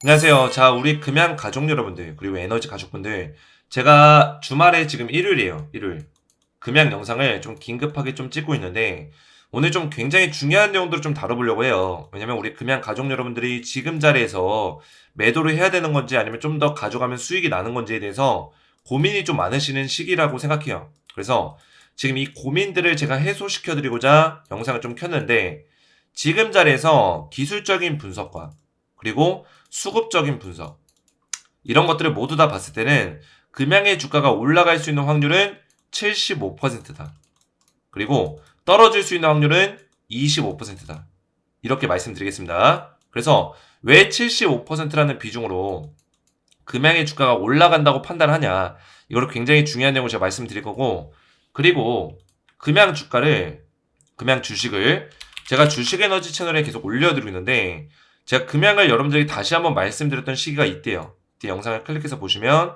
안녕하세요. 자, 우리 금양 가족 여러분들, 그리고 에너지 가족분들. 제가 주말에 지금 일요일이에요. 일요일. 금양 영상을 좀 긴급하게 좀 찍고 있는데, 오늘 좀 굉장히 중요한 내용들을 좀 다뤄보려고 해요. 왜냐면 우리 금양 가족 여러분들이 지금 자리에서 매도를 해야 되는 건지 아니면 좀 더 가져가면 수익이 나는 건지에 대해서 고민이 좀 많으시는 시기라고 생각해요. 그래서 지금 이 고민들을 제가 해소시켜드리고자 영상을 좀 켰는데, 지금 자리에서 기술적인 분석과 그리고 수급적인 분석 이런 것들을 모두 다 봤을 때는 금양의 주가가 올라갈 수 있는 확률은 75%다. 그리고 떨어질 수 있는 확률은 25%다. 이렇게 말씀드리겠습니다. 그래서 왜 75%라는 비중으로 금양의 주가가 올라간다고 판단하냐, 이거를 굉장히 중요한 내용을 제가 말씀드릴 거고, 그리고 금양 주가를, 금양 주식을 제가 주식에너지 채널에 계속 올려드리고 있는데, 제가 금양을 여러분들에게 다시 한번 말씀드렸던 시기가 이때요. 이때 영상을 클릭해서 보시면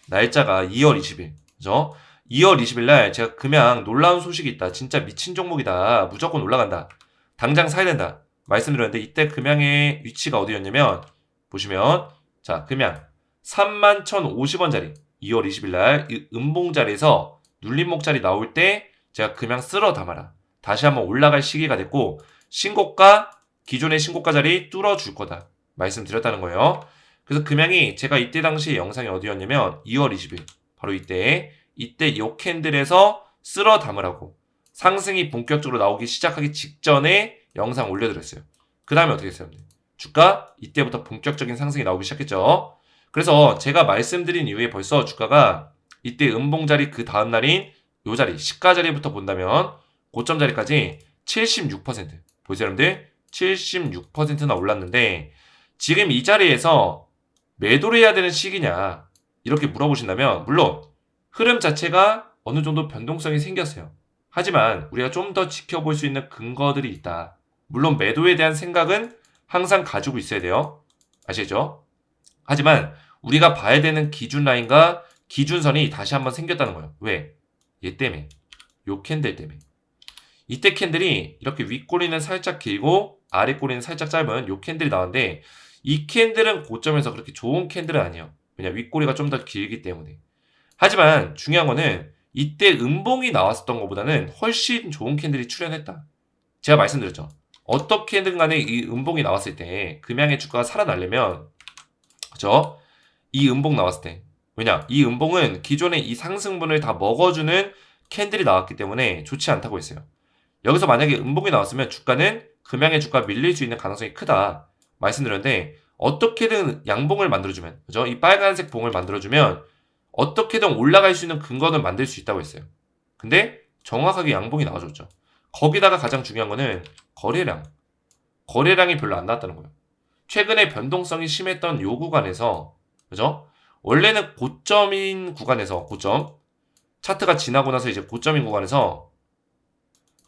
날짜가 2월 20일, 그죠? 2월 20일 날 제가 금양 놀라운 소식이 있다. 진짜 미친 종목이다. 무조건 올라간다. 당장 사야 된다. 말씀드렸는데 이때 금양의 위치가 어디였냐면 보시면 자, 금양 31,050원짜리 2월 20일 날 이 음봉 자리에서 눌림목 자리 나올 때 제가 금양 쓸어 담아라. 다시 한번 올라갈 시기가 됐고 신고가 기존의 신고가 자리 뚫어줄 거다. 말씀드렸다는 거예요. 그래서 금양이 제가 이때 당시 영상이 어디였냐면 2월 20일 바로 이때 이 캔들에서 쓸어 담으라고 상승이 본격적으로 나오기 시작하기 직전에 영상 올려드렸어요. 그 다음에 어떻게 했어요? 주가 이때부터 본격적인 상승이 나오기 시작했죠. 그래서 제가 말씀드린 이후에 벌써 주가가 이때 음봉 자리 그 다음 날인 요 자리 시가 자리부터 본다면 고점 자리까지 76% 보세요 여러분들 76%나 올랐는데 지금 이 자리에서 매도를 해야 되는 시기냐 이렇게 물어보신다면 물론 흐름 자체가 어느 정도 변동성이 생겼어요. 하지만 우리가 좀 더 지켜볼 수 있는 근거들이 있다. 물론 매도에 대한 생각은 항상 가지고 있어야 돼요. 아시죠? 하지만 우리가 봐야 되는 기준 라인과 기준선이 다시 한번 생겼다는 거예요. 왜? 얘 때문에. 요 캔들 때문에. 이때 캔들이 이렇게 윗꼬리는 살짝 길고 아랫꼬리는 살짝 짧은 요 캔들이 나왔는데 이 캔들은 고점에서 그렇게 좋은 캔들은 아니에요. 왜냐 윗꼬리가 좀 더 길기 때문에. 하지만 중요한 거는 이때 음봉이 나왔었던 것보다는 훨씬 좋은 캔들이 출현했다. 제가 말씀드렸죠. 어떻게든 간에 이 음봉이 나왔을 때 금양의 주가가 살아나려면 그죠? 이 음봉 나왔을 때 왜냐 이 음봉은 기존의 이 상승분을 다 먹어주는 캔들이 나왔기 때문에 좋지 않다고 했어요. 여기서 만약에 음봉이 나왔으면 주가는 금양의 주가 밀릴 수 있는 가능성이 크다 말씀드렸는데 어떻게든 양봉을 만들어주면 그죠? 이 빨간색 봉을 만들어주면 어떻게든 올라갈 수 있는 근거는 만들 수 있다고 했어요. 근데 정확하게 양봉이 나와줬죠. 거기다가 가장 중요한 거는 거래량. 거래량이 별로 안 나왔다는 거예요. 최근에 변동성이 심했던 요 구간에서 그죠? 원래는 고점인 구간에서 고점 차트가 지나고 나서 이제 고점인 구간에서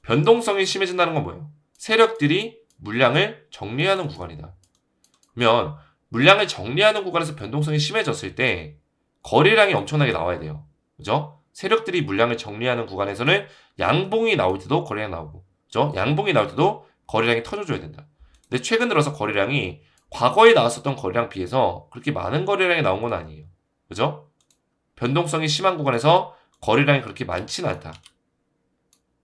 변동성이 심해진다는 건 뭐예요? 세력들이 물량을 정리하는 구간이다. 그러면 물량을 정리하는 구간에서 변동성이 심해졌을 때 거래량이 엄청나게 나와야 돼요. 그죠? 세력들이 물량을 정리하는 구간에서는 양봉이 나올 때도 거래량 나오고, 그죠? 양봉이 나올 때도 거래량이 터져줘야 된다. 근데 최근 들어서 거래량이 과거에 나왔었던 거래량 비해서 그렇게 많은 거래량이 나온 건 아니에요. 그죠? 변동성이 심한 구간에서 거래량이 그렇게 많지는 않다.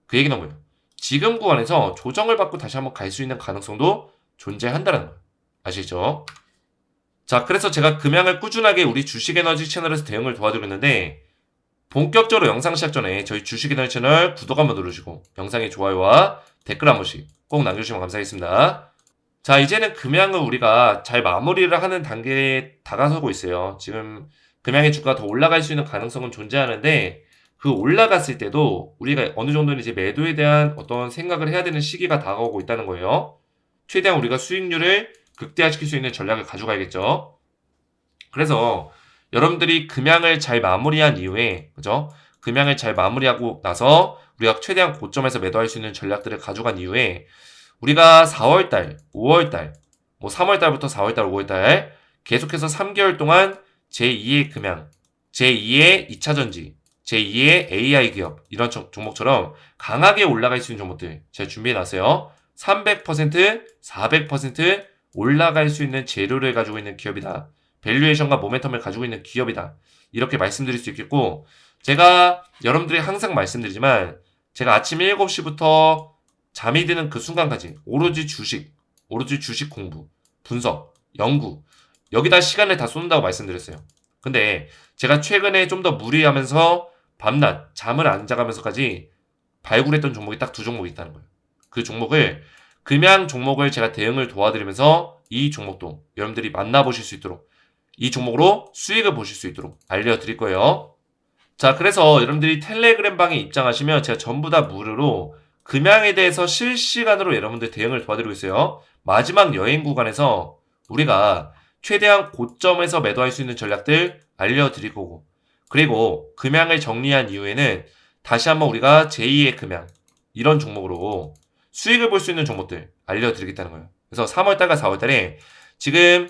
그 얘기는 뭐예요? 지금 구간에서 조정을 받고 다시 한번 갈 수 있는 가능성도 존재한다는 거예요. 아시죠? 자, 그래서 제가 금양을 꾸준하게 우리 주식에너지 채널에서 대응을 도와드리고 있는데 본격적으로 영상 시작 전에 저희 주식에너지 채널 구독 한번 누르시고 영상의 좋아요와 댓글 한 번씩 꼭 남겨주시면 감사하겠습니다. 자, 이제는 금양을 우리가 잘 마무리를 하는 단계에 다가서고 있어요. 지금 금양의 주가가 더 올라갈 수 있는 가능성은 존재하는데 그 올라갔을 때도 우리가 어느 정도는 이제 매도에 대한 어떤 생각을 해야 되는 시기가 다가오고 있다는 거예요. 최대한 우리가 수익률을 극대화시킬 수 있는 전략을 가져가야겠죠. 그래서 여러분들이 금양을 잘 마무리한 이후에 그죠? 금양을 잘 마무리하고 나서 우리가 최대한 고점에서 매도할 수 있는 전략들을 가져간 이후에 우리가 4월달, 5월달, 뭐 3월달부터 4월달, 5월달 계속해서 3개월 동안 제2의 금양, 제2의 2차전지, 제2의 AI 기업 이런 종목처럼 강하게 올라갈 수 있는 종목들 제가 준비해 놨어요. 300%, 400%, 올라갈 수 있는 재료를 가지고 있는 기업이다. 밸류에이션과 모멘텀을 가지고 있는 기업이다. 이렇게 말씀드릴 수 있겠고, 제가 여러분들이 항상 말씀드리지만 제가 아침 7시부터 잠이 드는 그 순간까지 오로지 주식 공부, 분석, 연구 여기다 시간을 다 쏟는다고 말씀드렸어요. 근데 제가 최근에 좀 더 무리하면서 밤낮 잠을 안 자가면서까지 발굴했던 종목이 딱 두 종목이 있다는 거예요. 그 종목을 금양 종목을 제가 대응을 도와드리면서 이 종목도 여러분들이 만나보실 수 있도록 이 종목으로 수익을 보실 수 있도록 알려드릴 거예요. 자, 그래서 여러분들이 텔레그램 방에 입장하시면 제가 전부 다 무료로 금양에 대해서 실시간으로 여러분들 대응을 도와드리고 있어요. 마지막 여행 구간에서 우리가 최대한 고점에서 매도할 수 있는 전략들 알려드릴 거고, 그리고 금양을 정리한 이후에는 다시 한번 우리가 제2의 금양 이런 종목으로 수익을 볼 수 있는 종목들 알려드리겠다는 거예요. 그래서 3월달과 4월달에 지금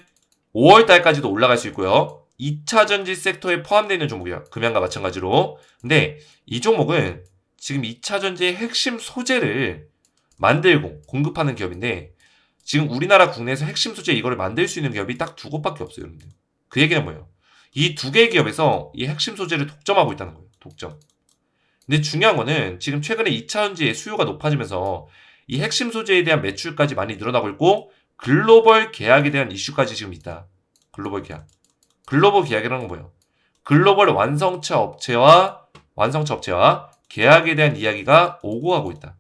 5월달까지도 올라갈 수 있고요. 2차 전지 섹터에 포함되어 있는 종목이에요. 금양과 마찬가지로. 근데 이 종목은 지금 2차 전지의 핵심 소재를 만들고 공급하는 기업인데, 지금 우리나라 국내에서 핵심 소재 이거를 만들 수 있는 기업이 딱 두 곳밖에 없어요, 여러분들. 그 얘기는 뭐예요? 이 두 개의 기업에서 이 핵심 소재를 독점하고 있다는 거예요. 독점. 근데 중요한 거는 지금 최근에 2차 전지의 수요가 높아지면서 이 핵심 소재에 대한 매출까지 많이 늘어나고 있고, 글로벌 계약에 대한 이슈까지 지금 있다. 글로벌 계약. 글로벌 계약이라는 건 뭐예요? 글로벌 완성차 업체와 계약에 대한 이야기가 오고 가고 있다.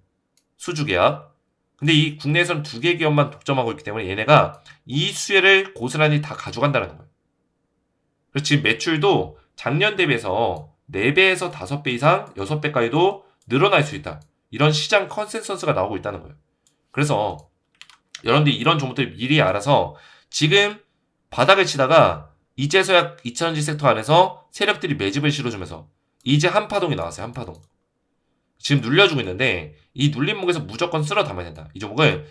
수주 계약. 근데 이 국내에서는 두 개 기업만 독점하고 있기 때문에 얘네가 이 수혜를 고스란히 다 가져간다는 거예요. 그래서 지금 매출도 작년 대비해서 4배에서 5배 이상, 6배까지도 늘어날 수 있다. 이런 시장 컨센서스가 나오고 있다는 거예요. 그래서 여러분들이 이런 종목들 미리 알아서 지금 바닥을 치다가 이제서야 2차전지 섹터 안에서 세력들이 매집을 실어주면서 이제 한파동이 나왔어요. 한파동. 지금 눌려주고 있는데 이 눌린 목에서 무조건 쓸어 담아야 된다. 이 종목은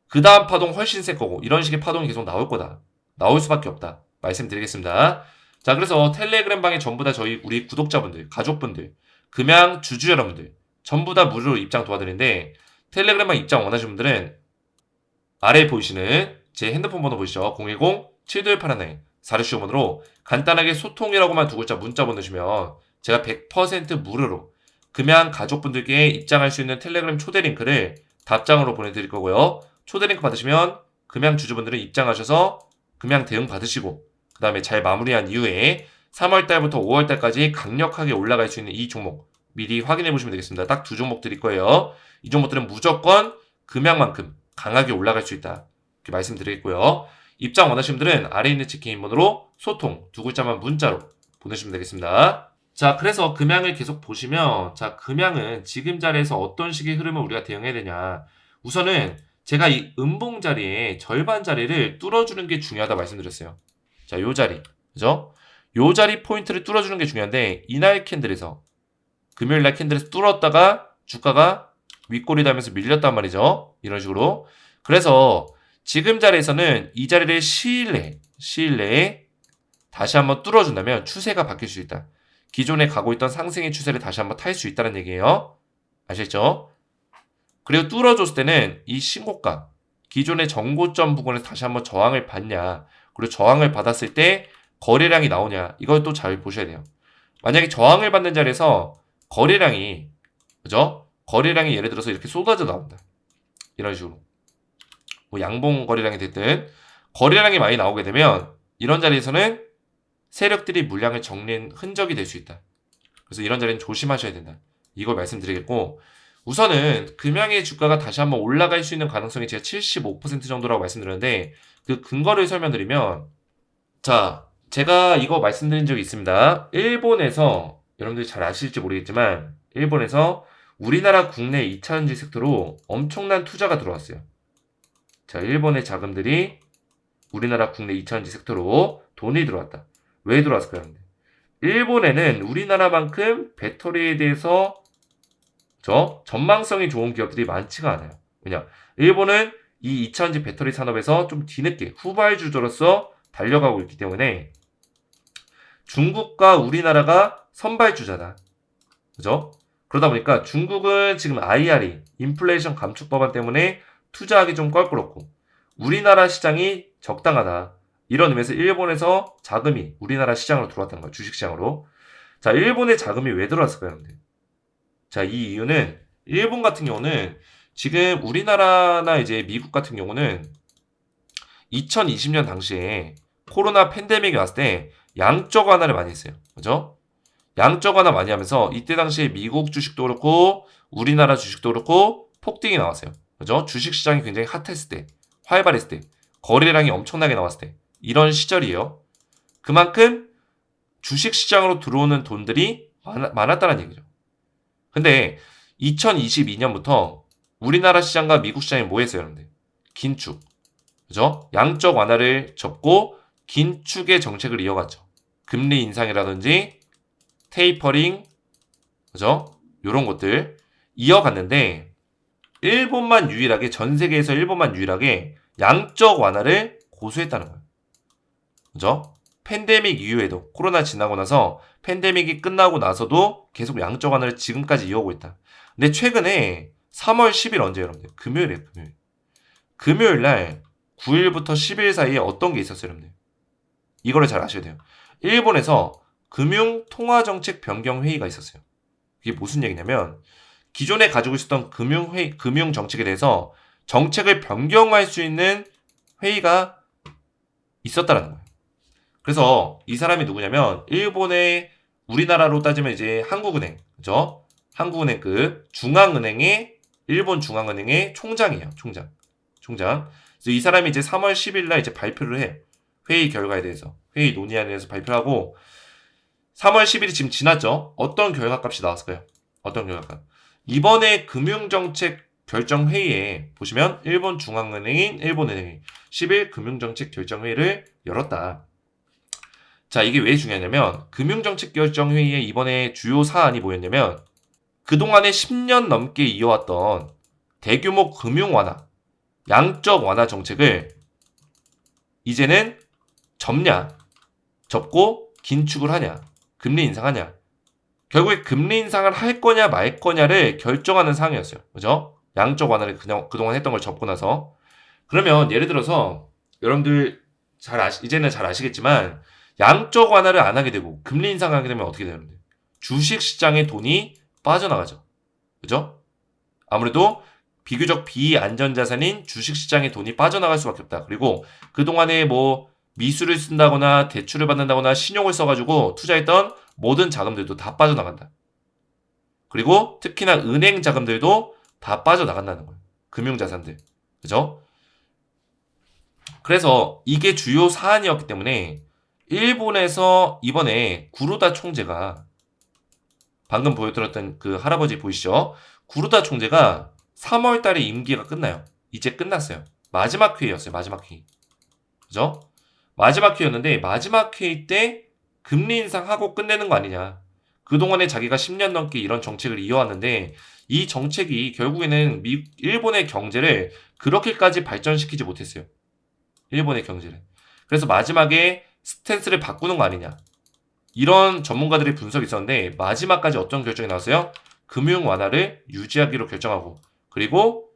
그 다음 파동 훨씬 셀 거고 이런 식의 파동이 계속 나올 거다. 나올 수밖에 없다. 말씀드리겠습니다. 자, 그래서 텔레그램 방에 전부 다 우리 구독자분들, 가족분들, 금양 주주 여러분들 전부 다 무료로 입장 도와드리는데, 텔레그램 방 입장 원하시는 분들은 아래에 보이시는 제 핸드폰 번호 보이시죠? 010-7281-4615번으로 간단하게 소통이라고만 두 글자 문자 보내주시면 제가 100% 무료로 금양 가족분들께 입장할 수 있는 텔레그램 초대 링크를 답장으로 보내드릴 거고요. 초대 링크 받으시면 금양 주주분들은 입장하셔서 금양 대응 받으시고, 그 다음에 잘 마무리한 이후에 3월달부터 5월달까지 강력하게 올라갈 수 있는 이 종목 미리 확인해 보시면 되겠습니다. 딱 두 종목 드릴 거예요. 이 종목들은 무조건 금양만큼 강하게 올라갈 수 있다. 이렇게 말씀드리겠고요. 입장 원하시는 분들은 아래에 있는 제 개인번호로 소통 두 글자만 문자로 보내주시면 되겠습니다. 자, 그래서 금양을 계속 보시면, 자, 금양은 지금 자리에서 어떤 식의 흐름을 우리가 대응해야 되냐. 우선은 제가 이 음봉 자리에 절반 자리를 뚫어주는 게 중요하다 말씀드렸어요. 자, 요 자리. 그죠? 요 자리 포인트를 뚫어주는 게 중요한데, 이날 캔들에서, 금요일날 캔들에서 뚫었다가 주가가 윗골이 달면서 밀렸단 말이죠. 이런 식으로. 그래서 지금 자리에서는 이 자리를 시일 내에 다시 한번 뚫어준다면 추세가 바뀔 수 있다. 기존에 가고 있던 상승의 추세를 다시 한번 탈 수 있다는 얘기예요. 아시겠죠? 그리고 뚫어줬을 때는 이 신고가, 기존의 정고점 부근에서 다시 한번 저항을 받냐, 그리고 저항을 받았을 때 거래량이 나오냐, 이걸 또 잘 보셔야 돼요. 만약에 저항을 받는 자리에서 거래량이, 그죠? 거래량이 예를 들어서 이렇게 쏟아져 나온다. 이런 식으로. 뭐 양봉 거래량이 됐든, 거래량이 많이 나오게 되면 이런 자리에서는 세력들이 물량을 정리한 흔적이 될 수 있다. 그래서 이런 자리는 조심하셔야 된다. 이걸 말씀드리겠고, 우선은 금양의 주가가 다시 한번 올라갈 수 있는 가능성이 제가 75% 정도라고 말씀드렸는데, 그 근거를 설명드리면, 자, 제가 이거 말씀드린 적이 있습니다. 일본에서, 여러분들이 잘 아실지 모르겠지만, 일본에서 우리나라 국내 2차전지 섹터로 엄청난 투자가 들어왔어요. 자, 일본의 자금들이 우리나라 국내 2차전지 섹터로 돈이 들어왔다. 왜 들어왔을까요? 일본에는 우리나라만큼 배터리에 대해서 전망성이 좋은 기업들이 많지가 않아요. 왜냐? 일본은 이 2차전지 배터리 산업에서 좀 뒤늦게 후발주자로서 달려가고 있기 때문에 중국과 우리나라가 선발주자다. 그죠? 그러다 보니까 중국은 지금 IRA, 인플레이션 감축 법안 때문에 투자하기 좀 껄끄럽고, 우리나라 시장이 적당하다. 이런 의미에서 일본에서 자금이 우리나라 시장으로 들어왔다는 거예요. 주식시장으로. 자, 일본의 자금이 왜 들어왔을까요, 여러분들? 자, 이 이유는 일본 같은 경우는 지금 우리나라나 이제 미국 같은 경우는 2020년 당시에 코로나 팬데믹이 왔을 때 양적 완화를 많이 했어요. 그죠? 양적 완화 많이 하면서 이때 당시에 미국 주식도 그렇고 우리나라 주식도 그렇고 폭등이 나왔어요. 그죠? 주식 시장이 굉장히 핫했을 때, 활발했을 때, 거래량이 엄청나게 나왔을 때 이런 시절이에요. 그만큼 주식 시장으로 들어오는 돈들이 많았다는 얘기죠. 근데 2022년부터 우리나라 시장과 미국 시장이 뭐 했어요, 여러분들? 긴축. 그죠? 양적 완화를 접고 긴축의 정책을 이어갔죠. 금리 인상이라든지 테이퍼링, 그죠? 요런 것들 이어갔는데 일본만 유일하게 전 세계에서 일본만 유일하게 양적 완화를 고수했다는 거예요. 그죠? 팬데믹 이후에도 코로나 지나고 나서 팬데믹이 끝나고 나서도 계속 양적 완화를 지금까지 이어오고 있다. 근데 최근에 3월 10일 언제 여러분들? 금요일이에요, 금요일. 금요일 날 9일부터 10일 사이에 어떤 게 있었어요, 여러분들? 이거를 잘 아셔야 돼요. 일본에서 금융통화정책 변경회의가 있었어요. 이게 무슨 얘기냐면 기존에 가지고 있었던 금융정책에 대해서 정책을 변경할 수 있는 회의가 있었다는 거예요. 그래서 이 사람이 누구냐면 일본의 우리나라로 따지면 이제 한국은행, 그죠? 한국은행급 중앙은행의 일본 중앙은행의 총장이에요. 총장. 그래서 이 사람이 이제 3월 10일 날 이제 발표를 해. 회의 결과에 대해서. 회의 논의안에 대해서 발표를 하고 3월 10일이 지금 지났죠? 어떤 결과값이 나왔을까요? 어떤 결과값? 이번에 금융정책 결정회의에 보시면 일본 중앙은행인 일본은행이 10일 금융정책 결정회의를 열었다. 자, 이게 왜 중요하냐면 금융정책 결정회의에 이번에 주요 사안이 뭐였냐면 그동안에 10년 넘게 이어왔던 대규모 금융 완화, 양적 완화 정책을 이제는 접고 긴축을 하냐, 금리 인상하냐. 결국에 금리 인상을 할 거냐 말 거냐를 결정하는 사항이었어요. 그죠? 양적 완화를 그냥 그동안 했던 걸 접고 나서. 그러면 예를 들어서 여러분들 이제는 잘 아시겠지만 양적 완화를 안 하게 되고 금리 인상을 하게 되면 어떻게 되는데? 주식 시장에 돈이 빠져나가죠. 그죠? 아무래도 비교적 비안전자산인 주식 시장에 돈이 빠져나갈 수밖에 없다. 그리고 그동안에 뭐 미수를 쓴다거나 대출을 받는다거나 신용을 써가지고 투자했던 모든 자금들도 다 빠져나간다. 그리고 특히나 은행 자금들도 다 빠져나간다는 거예요. 금융자산들. 그죠? 그래서 이게 주요 사안이었기 때문에 일본에서 이번에 구루다 총재가 방금 보여드렸던 그 할아버지 보이시죠? 구루다 총재가 3월 달에 임기가 끝나요. 이제 끝났어요. 마지막 회의였어요. 마지막 회의. 그죠? 마지막 회의였는데 마지막 회의 때 금리 인상하고 끝내는 거 아니냐. 그동안에 자기가 10년 넘게 이런 정책을 이어왔는데 이 정책이 결국에는 일본의 경제를 그렇게까지 발전시키지 못했어요. 일본의 경제를. 그래서 마지막에 스탠스를 바꾸는 거 아니냐. 이런 전문가들의 분석이 있었는데 마지막까지 어떤 결정이 나왔어요? 금융 완화를 유지하기로 결정하고 그리고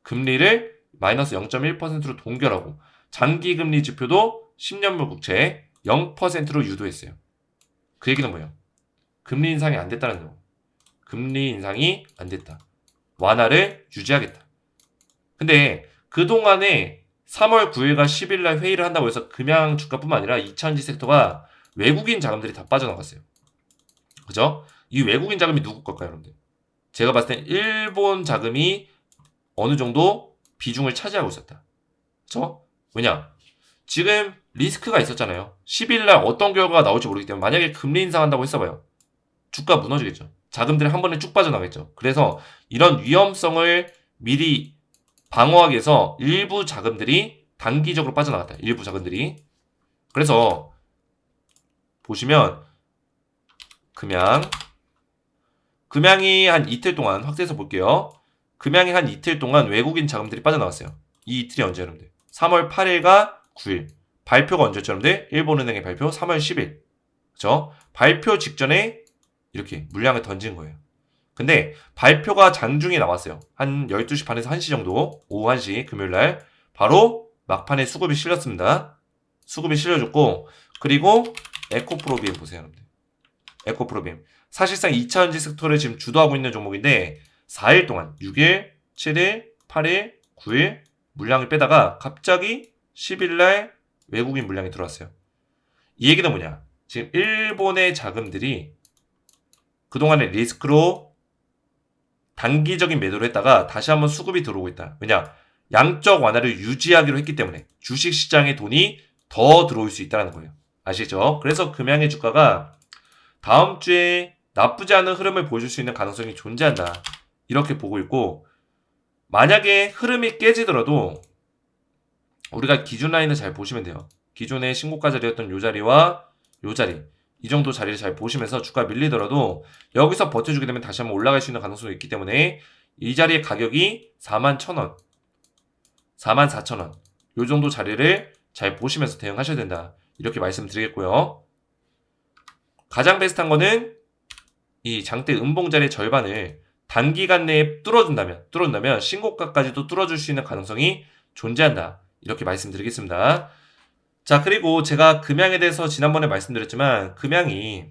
금리를 마이너스 0.1%로 동결하고 장기금리 지표도 10년물 국채 0%로 유도했어요. 그 얘기는 뭐예요? 금리 인상이 안 됐다는 거. 금리 인상이 안 됐다. 완화를 유지하겠다. 근데 그동안에 3월 9일과 10일 날 회의를 한다고 해서 금양 주가뿐만 아니라 2차전지 섹터가 외국인 자금들이 다 빠져나갔어요. 그죠? 이 외국인 자금이 누구 걸까요, 여러분들? 제가 봤을 땐 일본 자금이 어느 정도 비중을 차지하고 있었다. 그죠? 왜냐? 지금 리스크가 있었잖아요. 10일 날 어떤 결과가 나올지 모르기 때문에 만약에 금리 인상한다고 했어봐요. 주가 무너지겠죠. 자금들이 한 번에 쭉 빠져나가겠죠. 그래서 이런 위험성을 미리 방어하기 위해서 일부 자금들이 단기적으로 빠져나갔다. 일부 자금들이. 그래서 보시면 금양이 한 이틀 동안 확대해서 볼게요. 금양이 한 이틀 동안 외국인 자금들이 빠져나왔어요. 이 이틀이 언제 여러분들? 3월 8일과 9일. 발표가 언제였죠, 여러분들? 일본은행의 발표 3월 10일. 그죠? 발표 직전에 이렇게 물량을 던진 거예요. 근데 발표가 장중에 나왔어요. 한 12시 반에서 1시 정도, 오후 1시 금요일날 바로 막판에 수급이 실렸습니다. 수급이 실려줬고, 그리고 에코프로비엠 보세요, 여러분들. 에코프로비엠. 사실상 2차전지 섹터를 지금 주도하고 있는 종목인데 4일 동안 6일, 7일, 8일, 9일 물량을 빼다가 갑자기 10일날 외국인 물량이 들어왔어요. 이 얘기는 뭐냐? 지금 일본의 자금들이 그동안의 리스크로 단기적인 매도를 했다가 다시 한번 수급이 들어오고 있다. 왜냐? 양적 완화를 유지하기로 했기 때문에 주식시장에 돈이 더 들어올 수 있다는 거예요. 아시죠? 그래서 금양의 주가가 다음 주에 나쁘지 않은 흐름을 보여줄 수 있는 가능성이 존재한다. 이렇게 보고 있고, 만약에 흐름이 깨지더라도 우리가 기준 라인을 잘 보시면 돼요. 기존의 신고가 자리였던 요 자리와 요 자리, 이 정도 자리를 잘 보시면서 주가 밀리더라도 여기서 버텨주게 되면 다시 한번 올라갈 수 있는 가능성이 있기 때문에 이 자리의 가격이 41,000원, 44,000원 요 정도 자리를 잘 보시면서 대응하셔야 된다. 이렇게 말씀드리겠고요. 가장 베스트한 거는 이 장대 음봉자리의 절반을 단기간 내에 뚫어준다면 신고가까지도 뚫어줄 수 있는 가능성이 존재한다. 이렇게 말씀드리겠습니다. 자, 그리고 제가 금양에 대해서 지난번에 말씀드렸지만 금양이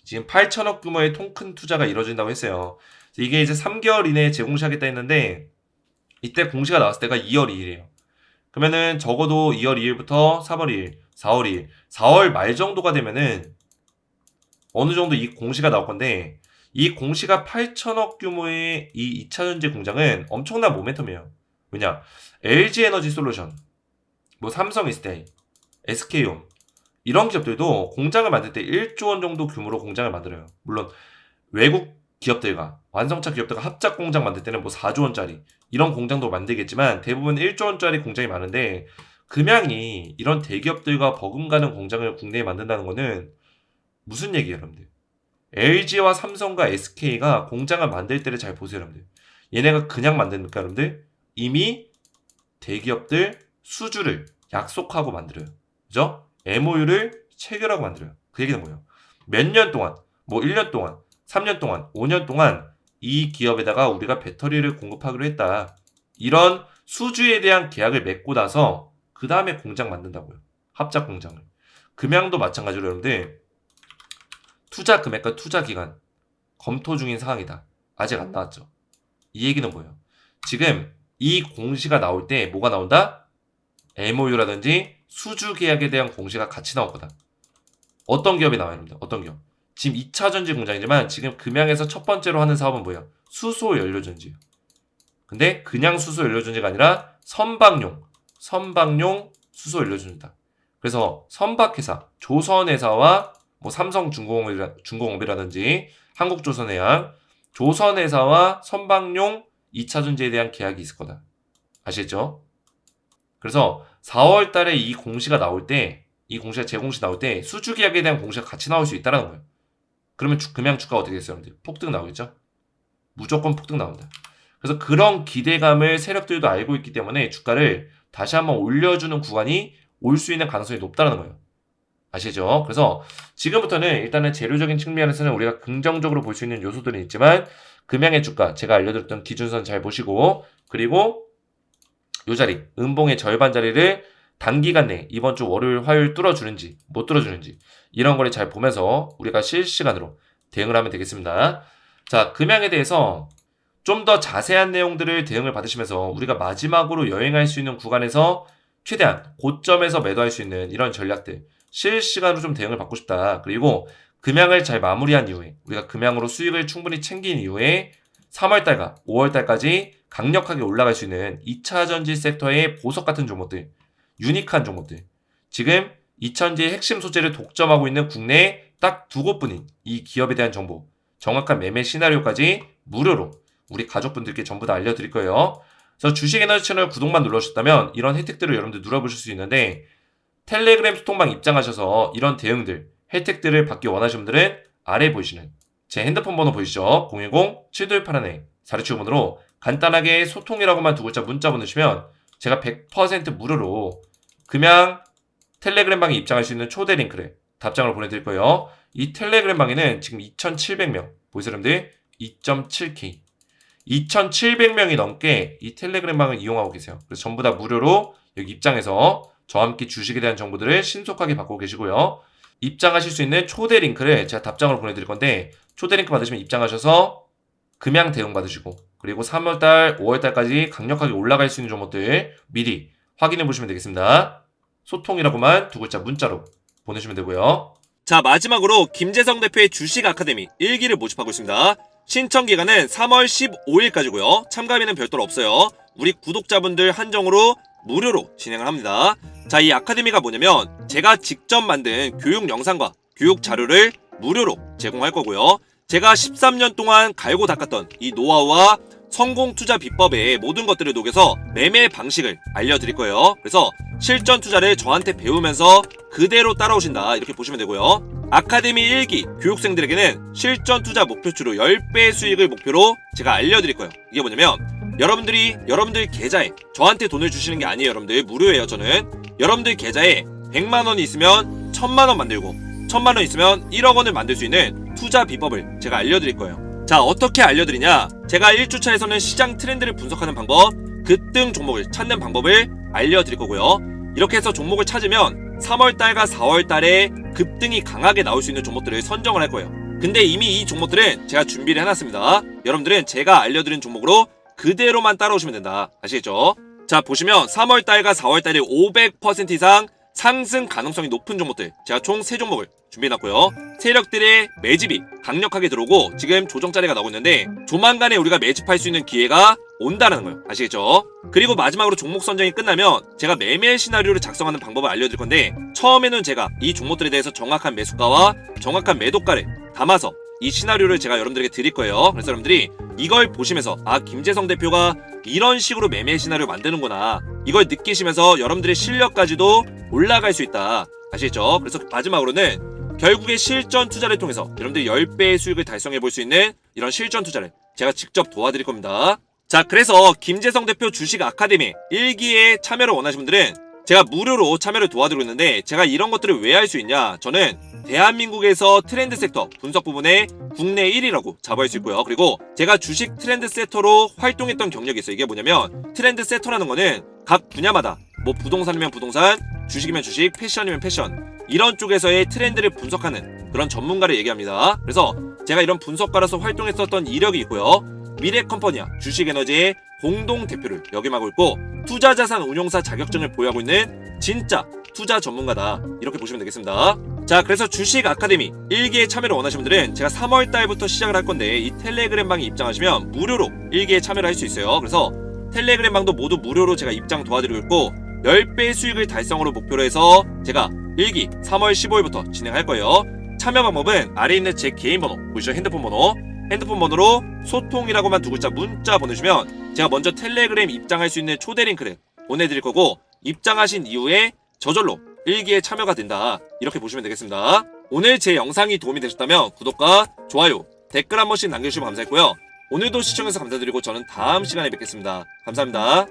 지금 8천억 규모의 통큰 투자가 이루어진다고 했어요. 이게 이제 3개월 이내에 재공시하겠다 했는데 이때 공시가 나왔을 때가 2월 2일이에요. 그러면은 적어도 2월 2일부터 3월 2일, 4월 2일, 4월 말 정도가 되면은 어느 정도 이 공시가 나올 건데 이 공시가 8천억 규모의 이 2차전지 공장은 엄청난 모멘텀이에요. 왜냐? LG에너지솔루션, 뭐 삼성 SDI, SK온 이런 기업들도 공장을 만들 때 1조 원 정도 규모로 공장을 만들어요. 물론 외국 기업들과 완성차 기업들과 합작 공장 만들 때는 뭐 4조 원짜리 이런 공장도 만들겠지만 대부분 1조 원짜리 공장이 많은데 금양이 이런 대기업들과 버금가는 공장을 국내에 만든다는 거는 무슨 얘기예요, 여러분들? LG와 삼성과 SK가 공장을 만들 때를 잘 보세요, 여러분들. 얘네가 그냥 만듭니까, 여러분들? 이미 대기업들 수주를 약속하고 만들어요. 그죠? MOU를 체결하고 만들어요. 그 얘기는 뭐예요? 몇 년 동안, 뭐 1년 동안, 3년 동안, 5년 동안 이 기업에다가 우리가 배터리를 공급하기로 했다. 이런 수주에 대한 계약을 맺고 나서 그 다음에 공장 만든다고요. 합작 공장을. 금양도 마찬가지로 여러분들 투자 금액과 투자 기간 검토 중인 사항이다. 아직 안 나왔죠. 이 얘기는 뭐예요? 지금 이 공시가 나올 때 뭐가 나온다? MOU라든지 수주 계약에 대한 공시가 같이 나올 거다. 어떤 기업이 나와요, 여러분들? 어떤 기업? 지금 2차 전지 공장이지만 지금 금양에서 첫 번째로 하는 사업은 뭐예요? 수소 연료 전지예요. 근데 그냥 수소 연료 전지가 아니라 선박용 수소 연료 전지다. 그래서 선박회사, 조선회사와 뭐 삼성중공업이라든지 한국조선해양, 조선회사와 선박용 2차 전지에 대한 계약이 있을 거다. 아시겠죠? 그래서 4월 달에 이 공시가 나올 때, 이 공시가 재공시 나올 때 수주 계약에 대한 공시가 같이 나올 수 있다는 거예요. 그러면 금양 주가가 어떻게 됐어요, 여러분들? 폭등 나오겠죠? 무조건 폭등 나온다. 그래서 그런 기대감을 세력들도 알고 있기 때문에 주가를 다시 한번 올려주는 구간이 올 수 있는 가능성이 높다는 거예요. 아시죠? 그래서 지금부터는 일단은 재료적인 측면에서는 우리가 긍정적으로 볼 수 있는 요소들이 있지만 금양의 주가 제가 알려드렸던 기준선 잘 보시고 그리고 요 자리 음봉의 절반 자리를 단기간 내에 이번 주 월요일 화요일 뚫어주는지 못 뚫어주는지 이런 거를 잘 보면서 우리가 실시간으로 대응을 하면 되겠습니다. 자, 금양에 대해서 좀 더 자세한 내용들을 대응을 받으시면서 우리가 마지막으로 여행할 수 있는 구간에서 최대한 고점에서 매도할 수 있는 이런 전략들 실시간으로 좀 대응을 받고 싶다. 그리고 금양을 잘 마무리한 이후에 우리가 금양으로 수익을 충분히 챙긴 이후에 3월달과 5월달까지 강력하게 올라갈 수 있는 2차 전지 섹터의 보석 같은 종목들, 유니크한 종목들, 지금 2차전지의 핵심 소재를 독점하고 있는 국내에 딱 두 곳뿐인 이 기업에 대한 정보, 정확한 매매 시나리오까지 무료로 우리 가족분들께 전부 다 알려드릴 거예요. 그래서 주식에너지 채널 구독만 눌러주셨다면 이런 혜택들을 여러분들 누려보실 수 있는데 텔레그램 소통방 입장하셔서 이런 대응들, 혜택들을 받기 원하시는 분들은 아래 보이시는 제 핸드폰 번호 보이시죠? 010-7281-4675번으로 간단하게 소통이라고만 두 글자 문자 보내주시면 제가 100% 무료로 금양 텔레그램 방에 입장할 수 있는 초대 링크를 답장을 보내드릴 거예요. 이 텔레그램 방에는 지금 2,700명, 보이세요 여러분들? 2.7K 2,700명이 넘게 이 텔레그램 방을 이용하고 계세요. 그래서 전부 다 무료로 여기 입장해서 저와 함께 주식에 대한 정보들을 신속하게 받고 계시고요. 입장하실 수 있는 초대 링크를 제가 답장으로 보내드릴 건데 초대 링크 받으시면 입장하셔서 금양 대응 받으시고 그리고 3월달, 5월달까지 강력하게 올라갈 수 있는 종목들 미리 확인해 보시면 되겠습니다. 소통이라고만 두 글자 문자로 보내주시면 되고요. 자, 마지막으로 김재성 대표의 주식 아카데미 1기를 모집하고 있습니다. 신청 기간은 3월 15일까지고요. 참가비는 별도로 없어요. 우리 구독자분들 한정으로 무료로 진행을 합니다. 자, 이 아카데미가 뭐냐면 제가 직접 만든 교육 영상과 교육 자료를 무료로 제공할 거고요. 제가 13년 동안 갈고 닦았던 이 노하우와 성공 투자 비법의 모든 것들을 녹여서 매매 방식을 알려드릴 거예요. 그래서 실전 투자를 저한테 배우면서 그대로 따라오신다 이렇게 보시면 되고요. 아카데미 1기 교육생들에게는 실전 투자 목표치로 10배 수익을 목표로 제가 알려드릴 거예요. 이게 뭐냐면 여러분들 계좌에 저한테 돈을 주시는 게 아니에요. 여러분들 무료예요. 저는 여러분들 계좌에 100만원이 있으면 1000만원 만들고 1000만원 있으면 1억 원을 만들 수 있는 투자 비법을 제가 알려드릴 거예요. 자, 어떻게 알려드리냐? 제가 1주차에서는 시장 트렌드를 분석하는 방법, 급등 종목을 찾는 방법을 알려드릴 거고요. 이렇게 해서 종목을 찾으면 3월달과 4월달에 급등이 강하게 나올 수 있는 종목들을 선정을 할 거예요. 근데 이미 이 종목들은 제가 준비를 해놨습니다. 여러분들은 제가 알려드린 종목으로 그대로만 따라오시면 된다. 아시겠죠? 자, 보시면 3월달과 4월달에 500% 이상 상승 가능성이 높은 종목들 제가 총 3종목을 준비해놨고요. 세력들의 매집이 강력하게 들어오고 지금 조정자리가 나오고 있는데 조만간에 우리가 매집할 수 있는 기회가 온다는 거예요. 아시겠죠? 그리고 마지막으로 종목 선정이 끝나면 제가 매매 시나리오를 작성하는 방법을 알려드릴 건데 처음에는 제가 이 종목들에 대해서 정확한 매수가와 정확한 매도가를 담아서 이 시나리오를 제가 여러분들에게 드릴 거예요. 그래서 여러분들이 이걸 보시면서 아, 김재성 대표가 이런 식으로 매매 시나리오 만드는구나 이걸 느끼시면서 여러분들의 실력까지도 올라갈 수 있다. 아시겠죠? 그래서 마지막으로는 결국에 실전 투자를 통해서 여러분들이 10배의 수익을 달성해 볼 수 있는 이런 실전 투자를 제가 직접 도와드릴 겁니다. 자, 그래서 김재성 대표 주식 아카데미 1기에 참여를 원하시는 분들은 제가 무료로 참여를 도와드리고 있는데 제가 이런 것들을 왜 할 수 있냐? 저는 대한민국에서 트렌드 섹터 분석 부분에 국내 1위라고 자부할 수 있고요. 그리고 제가 주식 트렌드 세터로 활동했던 경력이 있어요. 이게 뭐냐면 트렌드 세터라는 거는 각 분야마다 뭐 부동산이면 부동산, 주식이면 주식, 패션이면 패션 이런 쪽에서의 트렌드를 분석하는 그런 전문가를 얘기합니다. 그래서 제가 이런 분석가로서 활동했었던 이력이 있고요. 미래컴퍼니와 주식에너지의 공동 대표를 역임하고 있고 투자자산 운용사 자격증을 보유하고 있는 진짜 투자 전문가다 이렇게 보시면 되겠습니다. 자, 그래서 주식 아카데미 1기에 참여를 원하시는 분들은 제가 3월달부터 시작을 할 건데 이 텔레그램 방에 입장하시면 무료로 1기에 참여를 할 수 있어요. 그래서 텔레그램 방도 모두 무료로 제가 입장 도와드리고 있고 10배의 수익을 달성으로 목표로 해서 제가 1기 3월 15일부터 진행할 거예요. 참여 방법은 아래에 있는 제 개인 번호 보이시죠? 핸드폰 번호로 소통이라고만 두 글자 문자 보내주시면 제가 먼저 텔레그램 입장할 수 있는 초대 링크를 보내드릴 거고 입장하신 이후에 저절로 1기에 참여가 된다 이렇게 보시면 되겠습니다. 오늘 제 영상이 도움이 되셨다면 구독과 좋아요 댓글 한 번씩 남겨주시면 감사했고요. 오늘도 시청해서 감사드리고 저는 다음 시간에 뵙겠습니다. 감사합니다.